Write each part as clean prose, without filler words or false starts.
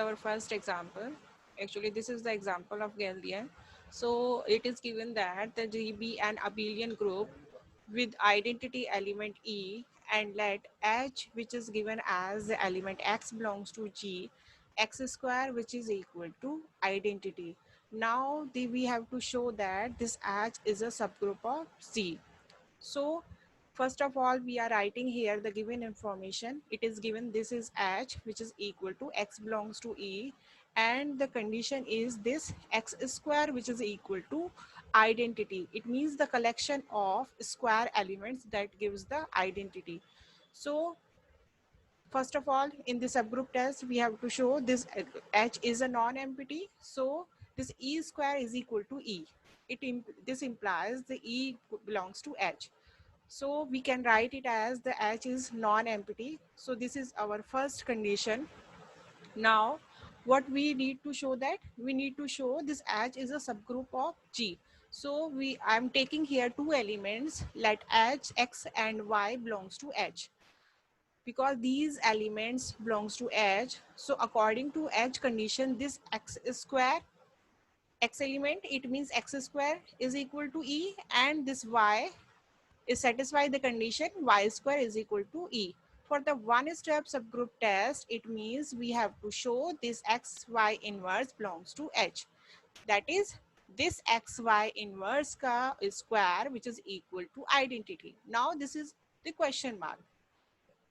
our first example. Actually, this is the example of Gaussian. So it is given that the GB and abelian group with identity element E, and let H, which is given as the element X belongs to G, X square, which is equal to identity. Now we have to show that this H is a subgroup of C. So first of all, we are writing here the given information. It is given this is H, which is equal to X belongs to E, and the condition is this X square, which is equal to identity. It means the collection of square elements that gives the identity. So first of all, in the subgroup test, we have to show this H is a non-empty. So this E square is equal to E. This implies the E belongs to H. So we can write it as the H is non-empty. So this is our first condition. Now, what we need to show that we need to show this H is a subgroup of G. So I'm taking here two elements, let H, X and Y belongs to H, because these elements belongs to H. So according to H condition, this X square, X element, it means X square is equal to E, and this Y is satisfy the condition y square is equal to E. For the one-step subgroup test, it means we have to show this xy inverse belongs to H. That is, this xy inverse ka square, which is equal to identity. Now this is the question mark.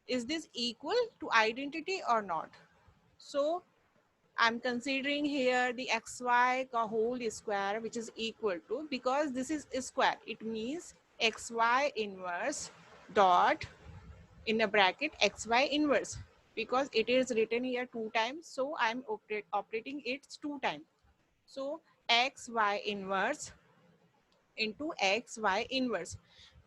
Is this equal to identity or not? So I'm considering here the xy ka whole square, which is equal to, because this is a square, it means xy inverse dot in a bracket xy inverse, because it is written here two times, so I'm operating it two times. So xy inverse into xy inverse,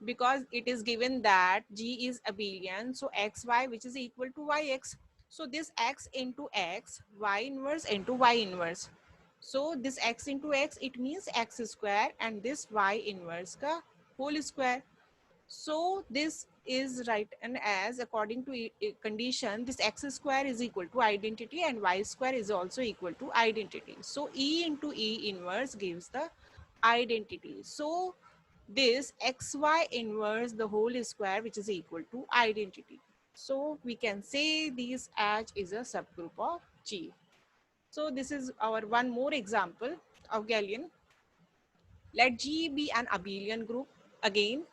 because it is given that G is abelian, so xy, which is equal to yx. So this x into x, y inverse into y inverse. So this x into x, it means x square, and this y inverse ka whole square. So this is written as, according to condition, this x square is equal to identity and y square is also equal to identity. So E into E inverse gives the identity. So this xy inverse the whole square, which is equal to identity. So we can say this H is a subgroup of G. So this is our one more example of Gaussian. Let G be an abelian group. Again,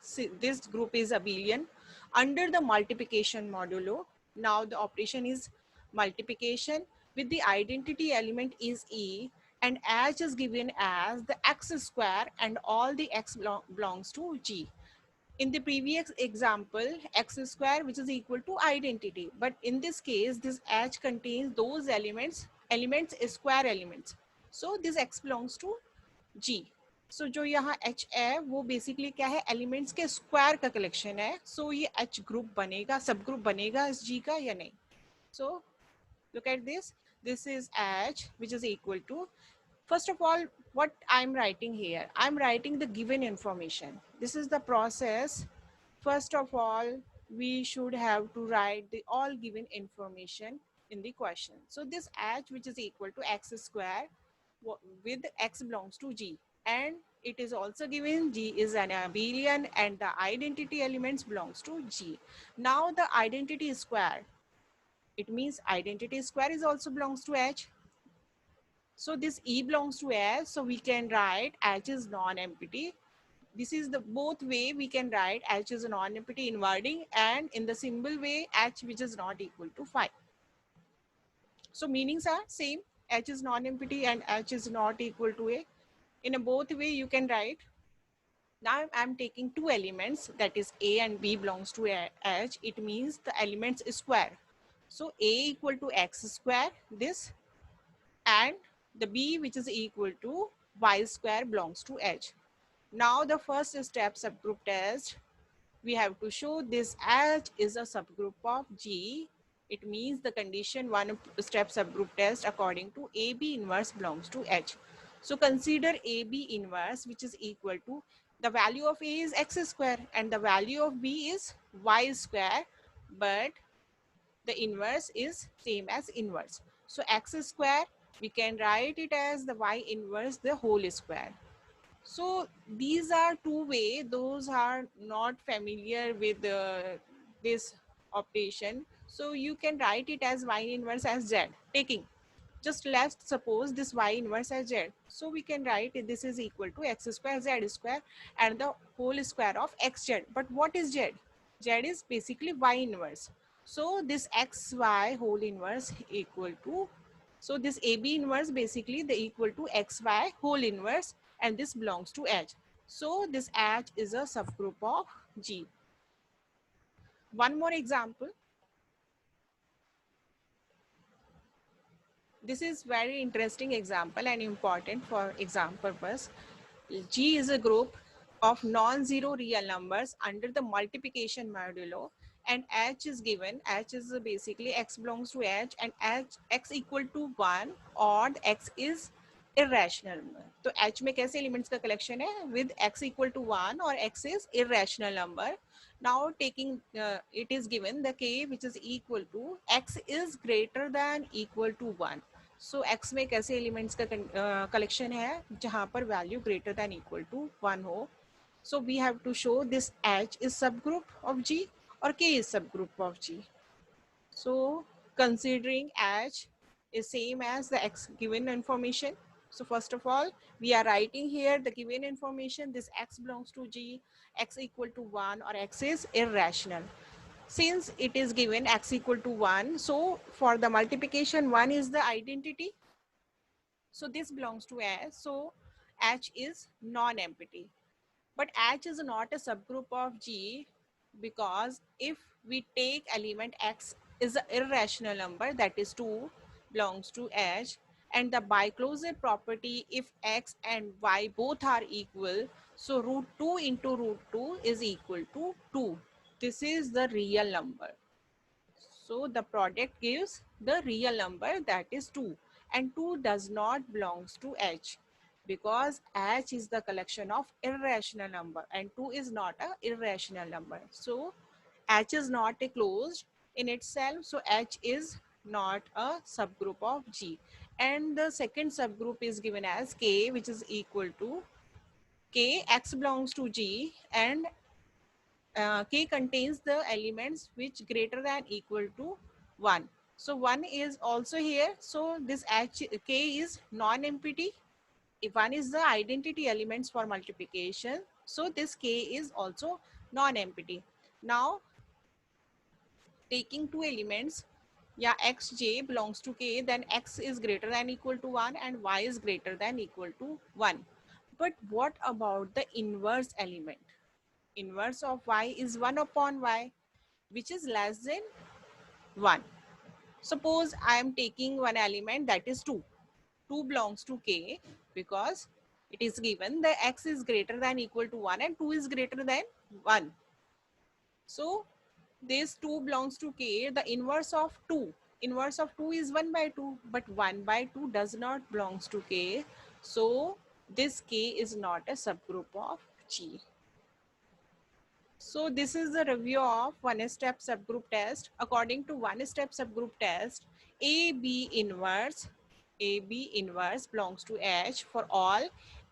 this group is abelian under the multiplication modulo. Now the operation is multiplication with the identity element is E, and H is given as the x square, and all the x belongs to G. In the previous example, x square, which is equal to identity, but in this case this H contains those elements square elements. So this x belongs to G. So जो यहाँ H है वो basically क्या है, elements के square का collection है. सो ये H ग्रुप बनेगा, सब ग्रुप बनेगा इस G का या नहीं. So look at this. This is H, which is equal to, first of all, what I'm writing here, I'm writing the given information. This is the process. First of all, we should have to write the all given information in the question. So this H, which is equal to x square, with x belongs to G, and it is also given G is an abelian and the identity elements belongs to G. Now the identity square, it means identity square is also belongs to H. So this E belongs to H, so we can write H is non-empty. This is the both way we can write H is non-empty in wording, and in the symbol way H, which is not equal to 5. So meanings are same. H is non-empty and H is not equal to A. In a both way you can write. Now I'm taking two elements, that is A and B belongs to H. It means the elements is square. So A equal to x square, this, and the B, which is equal to y square, belongs to H. Now the first step subgroup test, we have to show this H is a subgroup of G. It means the condition one step subgroup test according to AB inverse belongs to H. So consider AB inverse, which is equal to, the value of A is x square and the value of B is y square, but the inverse is same as inverse. So x square, we can write it as the y inverse the whole square. So these are two way. Those are not familiar with this operation. So you can write it as y inverse as z. Taking, just let's suppose this y inverse as z. So we can write it, this is equal to x square z square and the whole square of xz. But what is z? Z is basically y inverse. So this xy whole inverse equal to, so this AB inverse basically the equal to xy whole inverse, and this belongs to H. So this H is a subgroup of G. One more example. This is very interesting example and important for exam purpose. G is a group of non-zero real numbers under the multiplication modulo, and H is given. H is basically x belongs to H, and H x equal to 1 or x is irrational. तो H में कैसे elements का collection है with x equal to 1 or x is irrational number. Now taking it is given the k which is equal to x is greater than equal to 1. So X में एक ऐसे elements का collection है जहाँ पर value greater than equal to 1 हो. So we have to show this H is subgroup of G और K is subgroup of G. So considering H is same as the X given information. So first of all, we are writing here the given information. This X belongs to G, X equal to 1 or X is irrational. Since it is given X equal to 1, so for the multiplication 1 is the identity. So this belongs to S. So H is non-empty. But H is not a subgroup of G because if we take element X is an irrational number, that is 2 belongs to H, and the by closure property, if X and Y both are equal, so root 2 into root 2 is equal to 2. This is the real number. So the product gives the real number, that is 2, and 2 does not belongs to H because H is the collection of irrational number and 2 is not a irrational number. So H is not a closed in itself, so H is not a subgroup of G. And the second subgroup is given as K, which is equal to K, X belongs to G, and K contains the elements which greater than equal to 1. So 1 is also here. So this K is non-empty. If 1 is the identity elements for multiplication, so this K is also non-empty. Now taking two elements, yeah, xj belongs to K, then X is greater than equal to 1 and Y is greater than equal to 1. But what about the inverse element? Inverse of Y is 1 upon Y, which is less than 1. Suppose I am taking one element, that is 2. 2 belongs to K because it is given the X is greater than equal to 1 and 2 is greater than 1. So this 2 belongs to K. The inverse of 2. Inverse of 2 is 1 by 2, but 1 by 2 does not belongs to K. So this K is not a subgroup of G. So this is the review of one-step subgroup test. According to one-step subgroup test, A B inverse belongs to H for all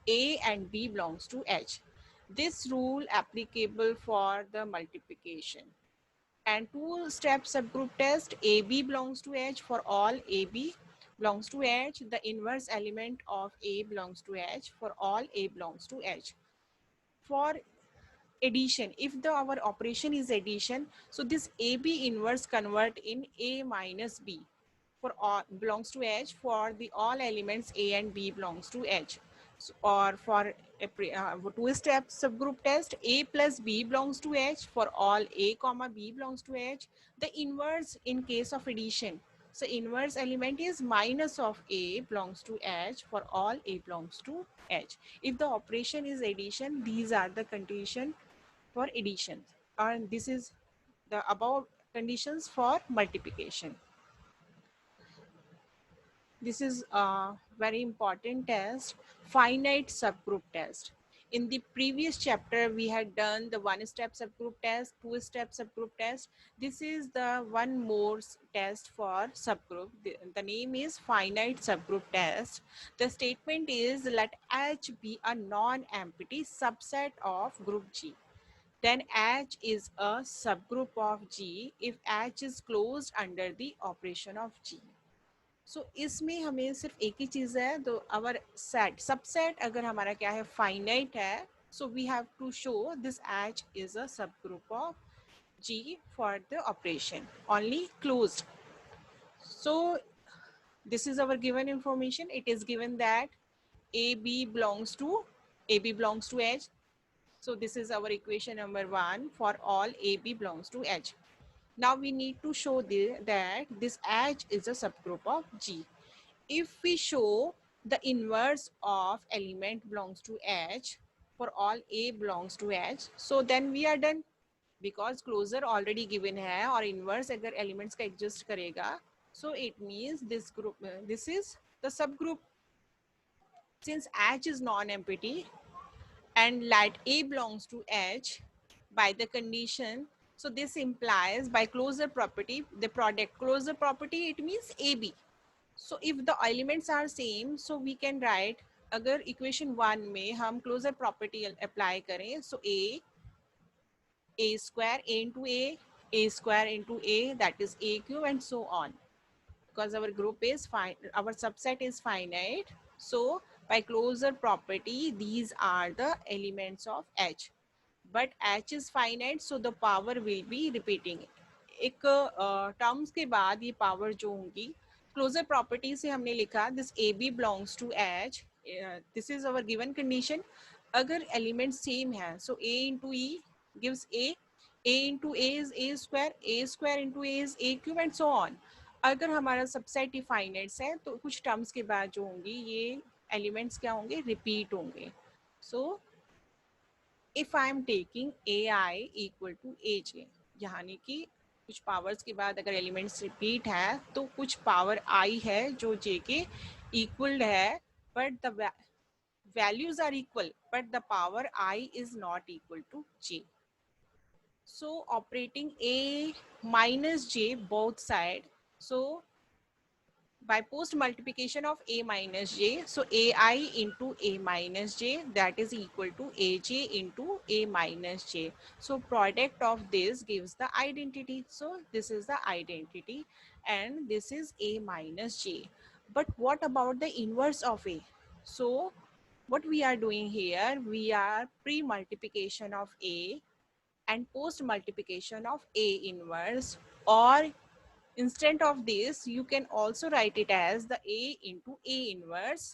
A and B belongs to H. This rule applicable for the multiplication. And two-step subgroup test, AB belongs to H for all AB belongs to H. The inverse element of A belongs to H for all A belongs to H. For addition, if the our operation is addition, so this AB inverse convert in A minus B for all belongs to H for the all elements A and B belongs to H. So, or for a two-step subgroup test, A plus B belongs to H for all A comma B belongs to H. The inverse in case of addition, so inverse element is minus of A belongs to H for all A belongs to H. If the operation is addition, these are the condition for addition, and this is the above conditions for multiplication. This is a very important test, finite subgroup test. In the previous chapter, we had done the one-step subgroup test, two-step subgroup test. This is the one more test for subgroup. The name is finite subgroup test. The statement is let H be a non-empty subset of group G. Then H is a subgroup of G if H is closed under the operation of G. सो इसमें हमें सिर्फ एक ही चीज़ है, तो our set subset अगर हमारा क्या है फाइनाइट है, so we have to show this H is a subgroup of G for the operation only closed. So this is our given information. It is given that AB belongs to H. So this is our equation number 1 for all AB belongs to H. Now we need to show that this H is a subgroup of G. If we show the inverse of element belongs to H for all A belongs to H, so then we are done. Because closure already given है और inverse अगर elements का exist करेगा, so it means this group, this is the subgroup. Since H is non-empty and let A belongs to H by the condition, so this implies by closure property, the product closure property, it means AB. So if the elements are same, so we can write, अगर equation 1 में हम closure property apply करें, so a square a square into a, that is a cube, and so on. Because our group is fine, our subset is finite, so by closure property these are the elements of H. But H is finite, so the power will be repeating. एक terms के बाद ये power जो होंगी, closure property से हमने लिखा this A B belongs to H. This is our given condition. अगर एलिमेंट सेम है, so A into E gives A into A is A square into A is A cube, and so on. अगर हमारा subset ही finites है, तो कुछ terms के बाद जो होंगी ये एलिमेंट्स क्या होंगे, रिपीट होंगे. So if I am taking A I equal to A J, यानी कि कुछ पावर्स के बाद अगर एलिमेंट्स रिपीट है, तो कुछ पावर आई है जो जे के इक्वल है, but the values are equal, but the power I is not equal to j. So operating a minus j both side, so by post multiplication of a minus j, so ai into a minus j, that is equal to aj into a minus j. So product of this gives the identity. So this is the identity and this is a minus j. But what about the inverse of a? So what we are doing here, we are pre multiplication of a and post multiplication of a inverse, or instead of this you can also write it as the a into a inverse,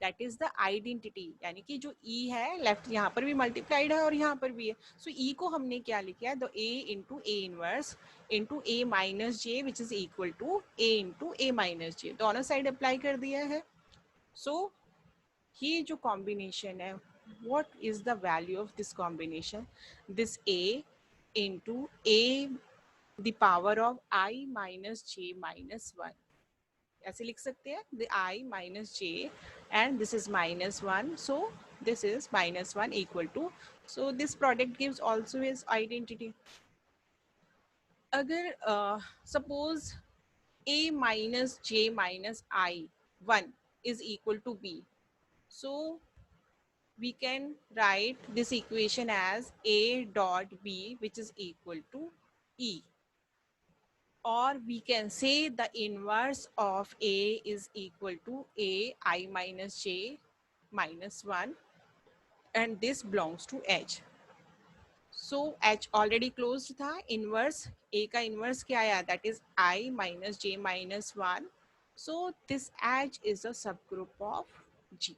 that is the identity. यानी कि जो e है left यहाँ पर भी multiplied है और यहाँ पर भी है, सो e को हमने क्या लिखा है, the a into A inverse into A minus J which is equal to a into A minus J, दोनों साइड अप्लाई कर दिया है. सो ये जो कॉम्बिनेशन है, what is the value of this combination, this a into a the power of I minus j minus 1, ऐसे लिख सकते हैं, the I minus j and this is minus 1, so this is minus 1 equal to, so this product gives also his identity. अगर suppose a minus j minus I 1 is equal to b, so we can write this equation as a dot b which is equal to e, or we can say the inverse of a is equal to a I minus j minus 1, and this belongs to h. So h already closed था, inverse a का inverse क्या आया, that is I minus j minus 1. So this h is a subgroup of g.